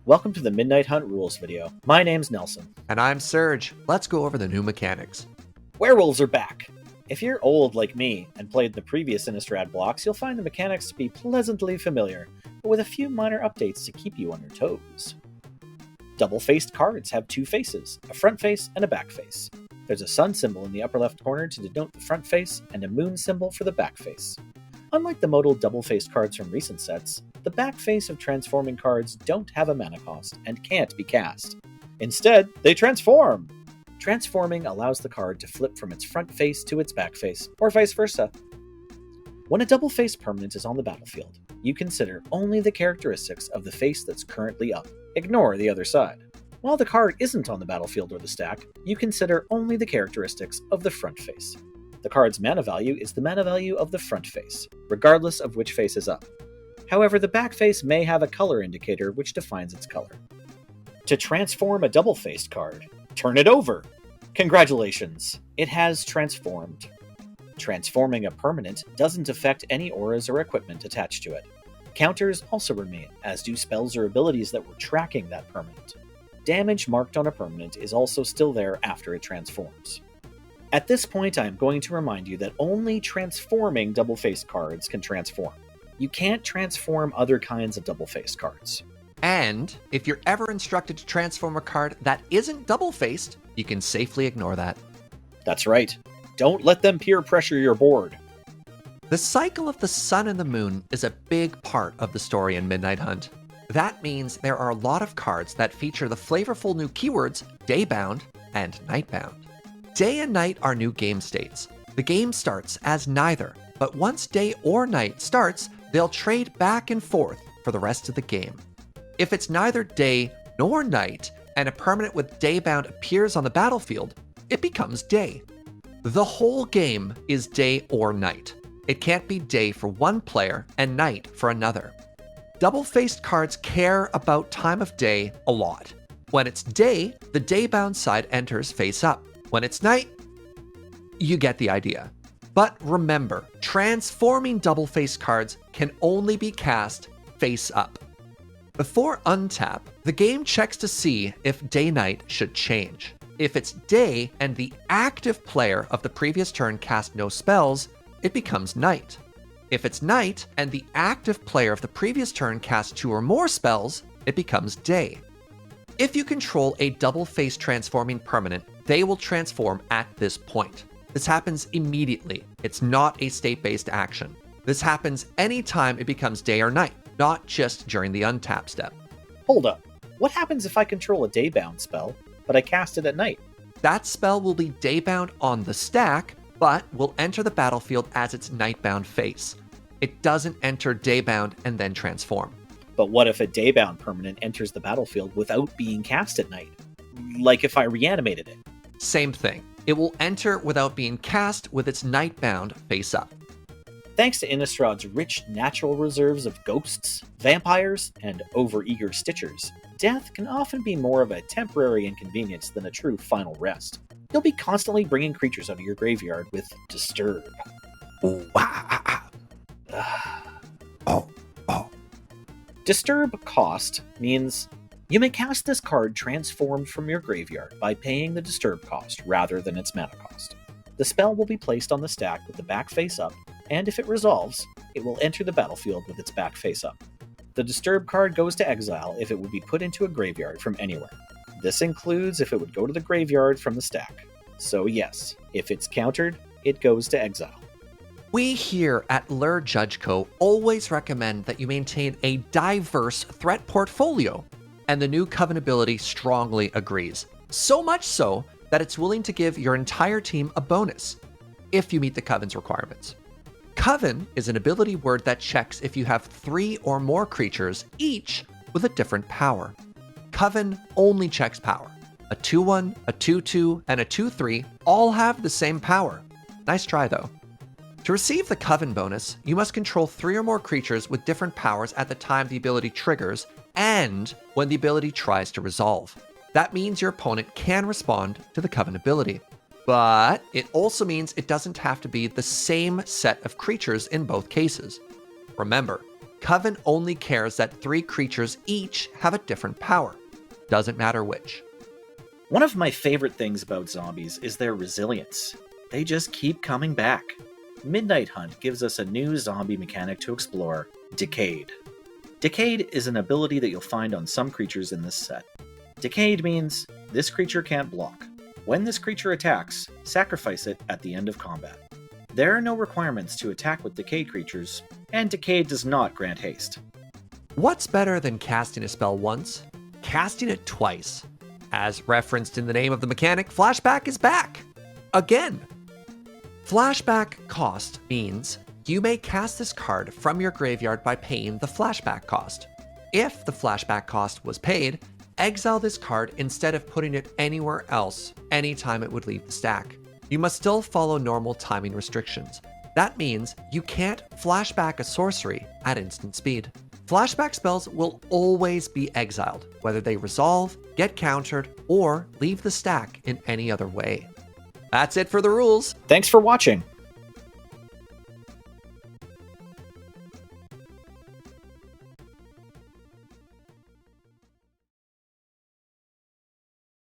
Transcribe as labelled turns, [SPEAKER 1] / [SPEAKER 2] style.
[SPEAKER 1] Welcome to the Midnight Hunt Rules video. My name's Nelson.
[SPEAKER 2] And I'm Serge. Let's go over the new mechanics.
[SPEAKER 1] Werewolves are back! If you're old like me and played the previous Innistrad blocks, you'll find the mechanics to be pleasantly familiar, but with a few minor updates to keep you on your toes. Double-faced cards have two faces, a front face and a back face. There's a sun symbol in the upper left corner to denote the front face, and a moon symbol for the back face. Unlike the modal double-faced cards from recent sets, the back face of transforming cards don't have a mana cost and can't be cast. Instead, they transform! Transforming allows the card to flip from its front face to its back face, or vice versa. When a double-faced permanent is on the battlefield, you consider only the characteristics of the face that's currently up. Ignore the other side. While the card isn't on the battlefield or the stack, you consider only the characteristics of the front face. The card's mana value is the mana value of the front face, regardless of which face is up. However, the back face may have a color indicator which defines its color. To transform a double-faced card, turn it over! Congratulations! It has transformed. Transforming a permanent doesn't affect any auras or equipment attached to it. Counters also remain, as do spells or abilities that were tracking that permanent. Damage marked on a permanent is also still there after it transforms. At this point, I am going to remind you that only transforming double-faced cards can transform. You can't transform other kinds of double-faced cards.
[SPEAKER 2] And if you're ever instructed to transform a card that isn't double-faced, you can safely ignore that.
[SPEAKER 1] That's right. Don't let them peer pressure your board.
[SPEAKER 2] The cycle of the sun and the moon is a big part of the story in Midnight Hunt. That means there are a lot of cards that feature the flavorful new keywords Daybound and Nightbound. Day and night are new game states. The game starts as neither, but once day or night starts, they'll trade back and forth for the rest of the game. If it's neither day nor night, and a permanent with Daybound appears on the battlefield, it becomes day. The whole game is day or night. It can't be day for one player and night for another. Double-faced cards care about time of day a lot. When it's day, the Daybound side enters face up. When it's night, you get the idea. But remember, transforming double-faced cards can only be cast face up. Before untap, the game checks to see if day-night should change. If it's day and the active player of the previous turn cast no spells, it becomes night. If it's night and the active player of the previous turn casts 2 or more spells, it becomes day. If you control a double-faced transforming permanent, they will transform at this point. This happens immediately. It's not a state-based action. This happens anytime it becomes day or night, not just during the untap step.
[SPEAKER 1] Hold up. What happens if I control a Daybound spell, but I cast it at night?
[SPEAKER 2] That spell will be Daybound on the stack, but will enter the battlefield as its Nightbound face. It doesn't enter Daybound and then transform.
[SPEAKER 1] But what if a Daybound permanent enters the battlefield without being cast at night? Like if I reanimated it?
[SPEAKER 2] Same thing. It will enter without being cast with its Nightbound face up.
[SPEAKER 1] Thanks to Innistrad's rich natural reserves of ghosts, vampires, and overeager stitchers, death can often be more of a temporary inconvenience than a true final rest. You'll be constantly bringing creatures out of your graveyard with Disturb. Disturb cost means you may cast this card transformed from your graveyard by paying the Disturb cost rather than its mana cost. The spell will be placed on the stack with the back face up, and if it resolves, it will enter the battlefield with its back face up. The Disturb card goes to exile if it would be put into a graveyard from anywhere. This includes if it would go to the graveyard from the stack. So yes, if it's countered, it goes to exile.
[SPEAKER 2] We here at Lure Judge Co. always recommend that you maintain a diverse threat portfolio, and the new Coven ability strongly agrees. So much so that it's willing to give your entire team a bonus, if you meet the Coven's requirements. Coven is an ability word that checks if you have 3 or more creatures, each with a different power. Coven only checks power. A 2/1, a 2/2, and a 2/3 all have the same power. Nice try though. To receive the Coven bonus, you must control 3 or more creatures with different powers at the time the ability triggers and when the ability tries to resolve. That means your opponent can respond to the Coven ability. But it also means it doesn't have to be the same set of creatures in both cases. Remember, Coven only cares that 3 creatures each have a different power. Doesn't matter which.
[SPEAKER 1] One of my favorite things about zombies is their resilience. They just keep coming back. Midnight Hunt gives us a new zombie mechanic to explore, Decayed. Decayed is an ability that you'll find on some creatures in this set. Decayed means this creature can't block. When this creature attacks, sacrifice it at the end of combat. There are no requirements to attack with Decayed creatures, and Decayed does not grant haste.
[SPEAKER 2] What's better than casting a spell once? Casting it twice. As referenced in the name of the mechanic, Flashback is back! Again! Flashback cost means you may cast this card from your graveyard by paying the flashback cost. If the flashback cost was paid, exile this card instead of putting it anywhere else anytime it would leave the stack. You must still follow normal timing restrictions. That means you can't flashback a sorcery at instant speed. Flashback spells will always be exiled, whether they resolve, get countered, or leave the stack in any other way. That's it for the rules.
[SPEAKER 1] Thanks for watching.